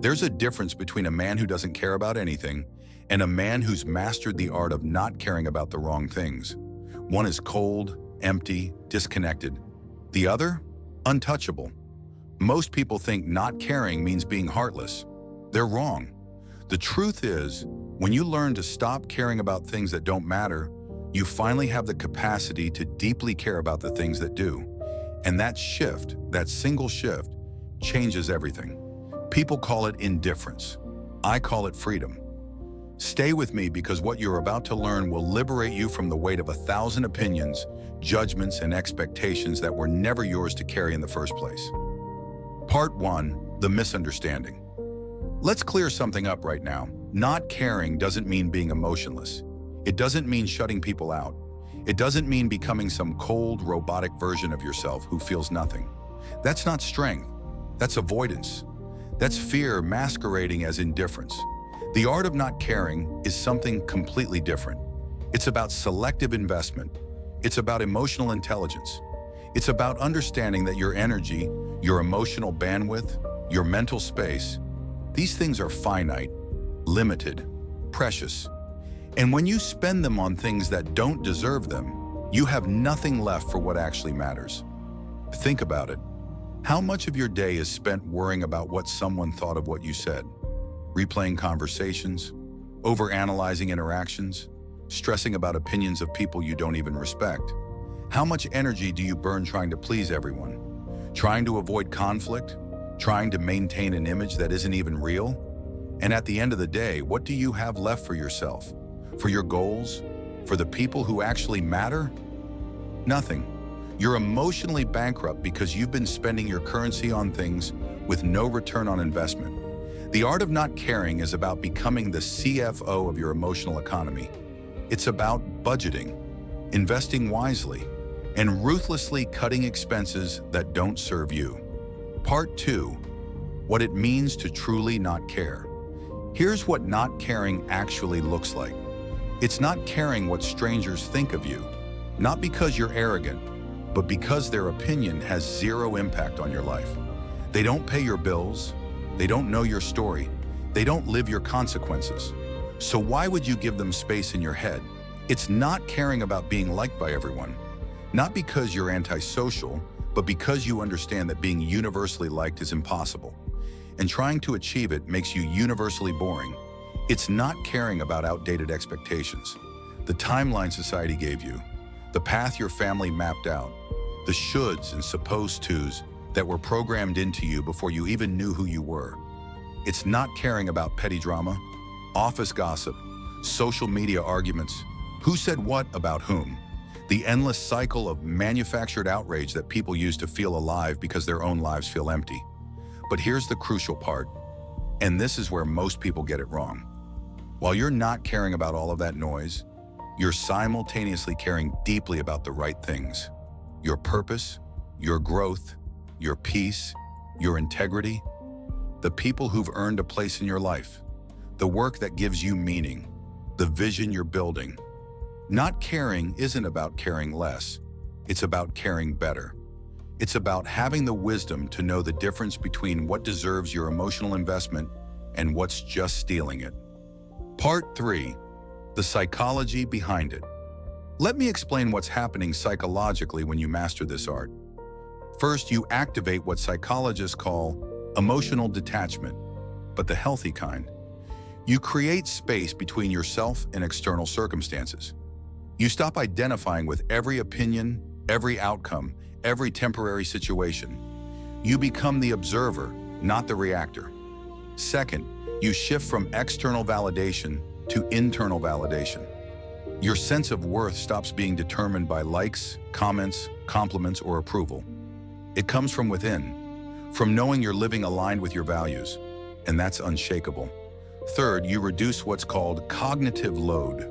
There's a difference between a man who doesn't care about anything and a man who's mastered the art of not caring about the wrong things. One is cold, empty, disconnected. The other? Untouchable. Most people think not caring means being heartless. They're wrong. The truth is, when you learn to stop caring about things that don't matter, you finally have the capacity to deeply care about the things that do. And that shift, that single shift, changes everything. People call it indifference. I call it freedom. Stay with me because what you're about to learn will liberate you from the weight of 1,000 opinions, judgments, and expectations that were never yours to carry in the first place. Part 1, the misunderstanding. Let's clear something up right now. Not caring doesn't mean being emotionless. It doesn't mean shutting people out. It doesn't mean becoming some cold, robotic version of yourself who feels nothing. That's not strength. That's avoidance. That's fear masquerading as indifference. The art of not caring is something completely different. It's about selective investment. It's about emotional intelligence. It's about understanding that your energy, your emotional bandwidth, your mental space, these things are finite, limited, precious. And when you spend them on things that don't deserve them, you have nothing left for what actually matters. Think about it. How much of your day is spent worrying about what someone thought of what you said? Replaying conversations, overanalyzing interactions, stressing about opinions of people you don't even respect. How much energy do you burn trying to please everyone? Trying to avoid conflict? Trying to maintain an image that isn't even real? And at the end of the day, what do you have left for yourself? For your goals? For the people who actually matter? Nothing. You're emotionally bankrupt because you've been spending your currency on things with no return on investment. The art of not caring is about becoming the CFO of your emotional economy. It's about budgeting, investing wisely, and ruthlessly cutting expenses that don't serve you. Part 2, what it means to truly not care. Here's what not caring actually looks like. It's not caring what strangers think of you, not because you're arrogant, but because their opinion has zero impact on your life. They don't pay your bills, they don't know your story, they don't live your consequences. So why would you give them space in your head? It's not caring about being liked by everyone, not because you're antisocial, but because you understand that being universally liked is impossible. And trying to achieve it makes you universally boring. It's not caring about outdated expectations, the timeline society gave you, the path your family mapped out, the shoulds and supposed tos that were programmed into you before you even knew who you were. It's not caring about petty drama, office gossip, social media arguments, who said what about whom, the endless cycle of manufactured outrage that people use to feel alive because their own lives feel empty. But here's the crucial part, and this is where most people get it wrong. While you're not caring about all of that noise, you're simultaneously caring deeply about the right things. Your purpose, your growth, your peace, your integrity, the people who've earned a place in your life, the work that gives you meaning, the vision you're building. Not caring isn't about caring less. It's about caring better. It's about having the wisdom to know the difference between what deserves your emotional investment and what's just stealing it. Part 3, the psychology behind it. Let me explain what's happening psychologically when you master this art. First, you activate what psychologists call emotional detachment, but the healthy kind. You create space between yourself and external circumstances. You stop identifying with every opinion, every outcome, every temporary situation. You become the observer, not the reactor. Second, you shift from external validation to internal validation. Your sense of worth stops being determined by likes, comments, compliments, or approval. It comes from within, from knowing you're living aligned with your values, and that's unshakable. Third, you reduce what's called cognitive load.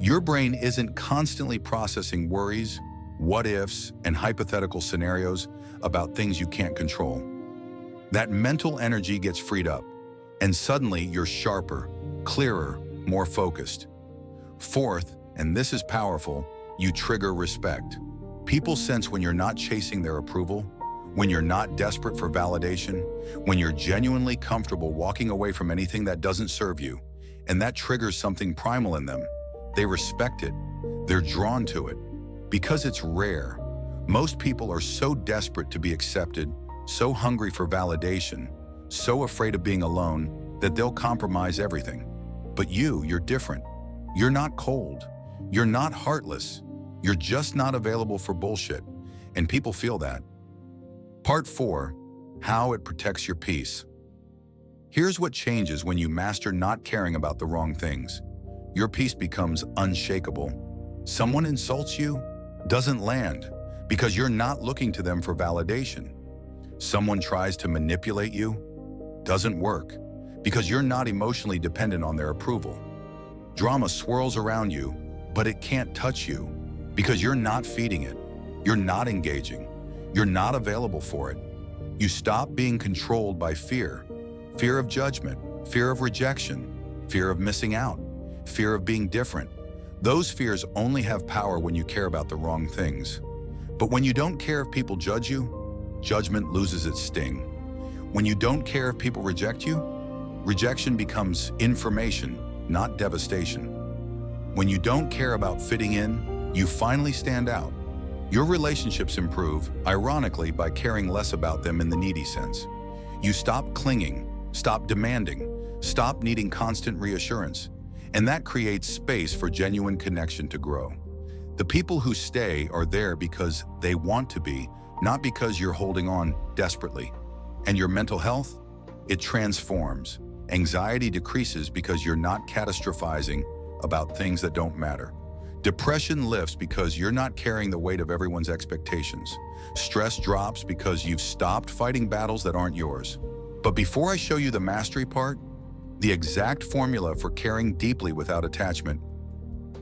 Your brain isn't constantly processing worries, what-ifs, and hypothetical scenarios about things you can't control. That mental energy gets freed up, and suddenly you're sharper, clearer, more focused. Fourth, and this is powerful, you trigger respect. People sense when you're not chasing their approval, when you're not desperate for validation, when you're genuinely comfortable walking away from anything that doesn't serve you, and that triggers something primal in them. They respect it. They're drawn to it. Because it's rare. Most people are so desperate to be accepted, so hungry for validation, so afraid of being alone, that they'll compromise everything. But you're different. You're not cold. You're not heartless. You're just not available for bullshit. And people feel that. Part 4, how it protects your peace. Here's what changes when you master not caring about the wrong things. Your peace becomes unshakable. Someone insults you, doesn't land, because you're not looking to them for validation. Someone tries to manipulate you, doesn't work, because you're not emotionally dependent on their approval. Drama swirls around you, but it can't touch you, because you're not feeding it. You're not engaging. You're not available for it. You stop being controlled by fear. Fear of judgment, fear of rejection, fear of missing out, fear of being different. Those fears only have power when you care about the wrong things. But when you don't care if people judge you, judgment loses its sting. When you don't care if people reject you, rejection becomes information, not devastation. When you don't care about fitting in, you finally stand out. Your relationships improve, ironically, by caring less about them in the needy sense. You stop clinging, stop demanding, stop needing constant reassurance, and that creates space for genuine connection to grow. The people who stay are there because they want to be, not because you're holding on desperately. And your mental health? It transforms. Anxiety decreases because you're not catastrophizing about things that don't matter. Depression lifts because you're not carrying the weight of everyone's expectations. Stress drops because you've stopped fighting battles that aren't yours. But before I show you the mastery part, the exact formula for caring deeply without attachment,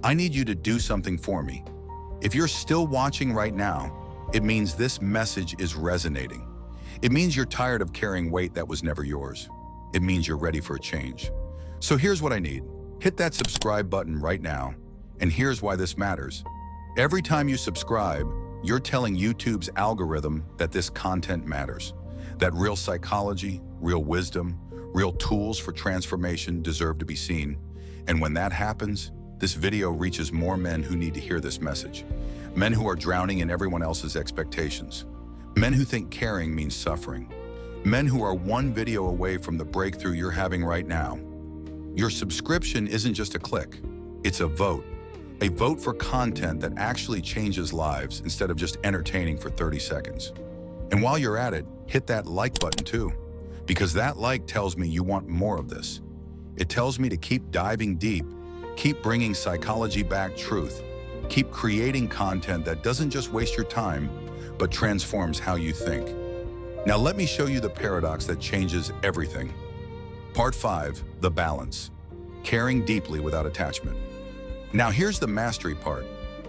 I need you to do something for me. If you're still watching right now, it means this message is resonating. It means you're tired of carrying weight that was never yours. It means you're ready for a change. So here's what I need. Hit that subscribe button right now. And here's why this matters. Every time you subscribe, you're telling YouTube's algorithm that this content matters, that real psychology, real wisdom, real tools for transformation deserve to be seen. And when that happens, this video reaches more men who need to hear this message. Men who are drowning in everyone else's expectations. Men who think caring means suffering. Men who are one video away from the breakthrough you're having right now. Your subscription isn't just a click, it's a vote. A vote for content that actually changes lives instead of just entertaining for 30 seconds. And while you're at it, hit that like button too, because that like tells me you want more of this. It tells me to keep diving deep, keep bringing psychology-backed truth, keep creating content that doesn't just waste your time, but transforms how you think. Now let me show you the paradox that changes everything. Part 5, the balance. Caring deeply without attachment. Now here's the mastery part,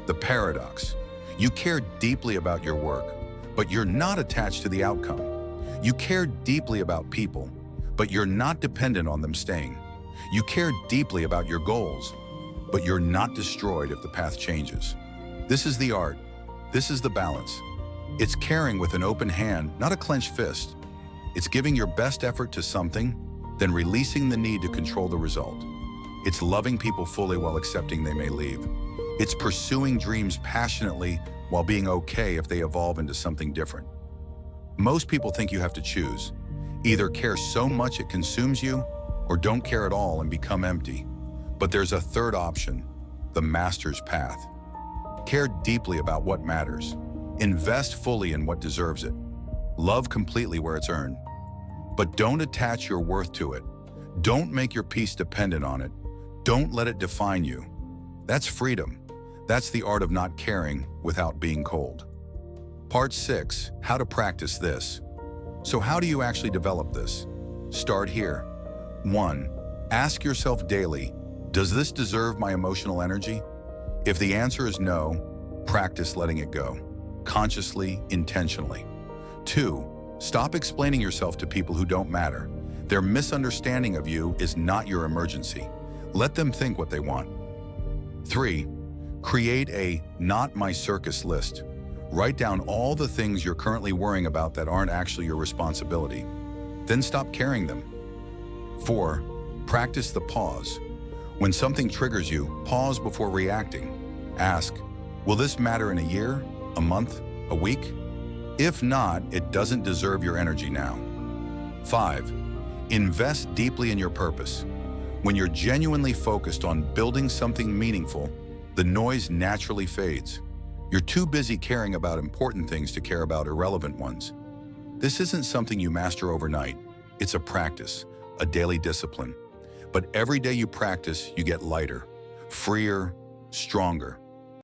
the paradox. You care deeply about your work, but you're not attached to the outcome. You care deeply about people, but you're not dependent on them staying. You care deeply about your goals, but you're not destroyed if the path changes. This is the art. This is the balance. It's caring with an open hand, not a clenched fist. It's giving your best effort to something, then releasing the need to control the result. It's loving people fully while accepting they may leave. It's pursuing dreams passionately while being okay if they evolve into something different. Most people think you have to choose. Either care so much it consumes you, or don't care at all and become empty. But there's a third option, the master's path. Care deeply about what matters. Invest fully in what deserves it. Love completely where it's earned. But don't attach your worth to it. Don't make your peace dependent on it. Don't let it define you. That's freedom. That's the art of not caring without being cold. Part 6, how to practice this. So how do you actually develop this? Start here. 1. Ask yourself daily, does this deserve my emotional energy? If the answer is no, practice letting it go. Consciously, intentionally. 2. Stop explaining yourself to people who don't matter. Their misunderstanding of you is not your emergency. Let them think what they want. 3. Create a not my circus list. Write down all the things you're currently worrying about that aren't actually your responsibility. Then stop carrying them. 4. Practice the pause. When something triggers you, pause before reacting. Ask, will this matter in a year, a month, a week? If not, it doesn't deserve your energy now. 5. Invest deeply in your purpose. When you're genuinely focused on building something meaningful, the noise naturally fades. You're too busy caring about important things to care about irrelevant ones. This isn't something you master overnight. It's a practice, a daily discipline. But every day you practice, you get lighter, freer, stronger.